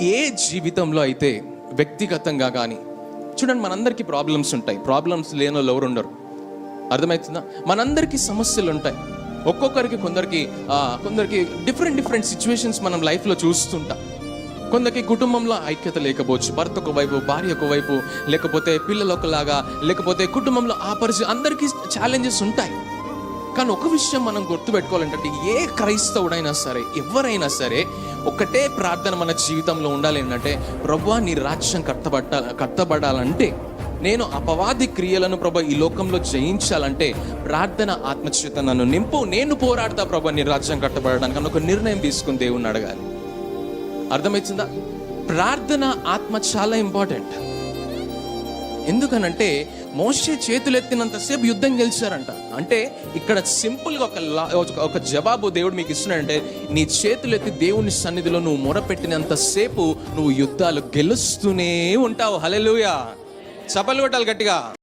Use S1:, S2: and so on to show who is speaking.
S1: ఏ జీవితంలో అయితే వ్యక్తిగతంగా కానీ చూడండి, మనందరికీ ప్రాబ్లమ్స్ ఉంటాయి. ప్రాబ్లమ్స్ లేని వాళ్ళు ఎవరు ఉండరు. అర్థమవుతుందా? మనందరికీ సమస్యలు ఉంటాయి. ఒక్కొక్కరికి కొందరికి డిఫరెంట్ సిచ్యువేషన్స్ మనం లైఫ్లో చూస్తుంటాం. కొందరికి కుటుంబంలో ఐక్యత లేకపోవచ్చు, భర్త ఒకవైపు, భార్య ఒకవైపు, లేకపోతే పిల్లలు ఒకలాగా, లేకపోతే కుటుంబంలో ఆ పరిస్థితి, అందరికీ ఛాలెంజెస్ ఉంటాయి. కానీ ఒక విషయం మనం గుర్తుపెట్టుకోవాలంటే, ఏ క్రైస్తవుడైనా సరే, ఎవరైనా సరే, ఒకటే ప్రార్థన మన జీవితంలో ఉండాలి. ఏంటంటే, ప్రభువా నీ రాజ్యం కట్టబడాలంటే, నేను అపవాది క్రియలను ప్రభు ఈ లోకంలో జయించాలంటే ప్రార్థన ఆత్మచేత నన్ను నింపు, నేను పోరాడతా ప్రభు నీ రాజ్యం కట్టబడడానికి అని ఒక నిర్ణయం తీసుకుని దేవుణ్ణి అడగాలి. అర్థమవుతుందా? ప్రార్థన ఆత్మ చాలా ఇంపార్టెంట్. ఎందుకనంటే మోషే చేతులెత్తినంతసేపు యుద్ధం గెలిచారంట. అంటే ఇక్కడ సింపుల్గా ఒక జవాబు దేవుడు మీకు ఇస్తున్నాడంటే, నీ చేతులెత్తి దేవుని సన్నిధిలో నువ్వు మొరపెట్టినంతసేపు నువ్వు యుద్ధాలు గెలుస్తూనే ఉంటావు. హల్లెలూయా! చప్పట్లు కొట్టాలి గట్టిగా.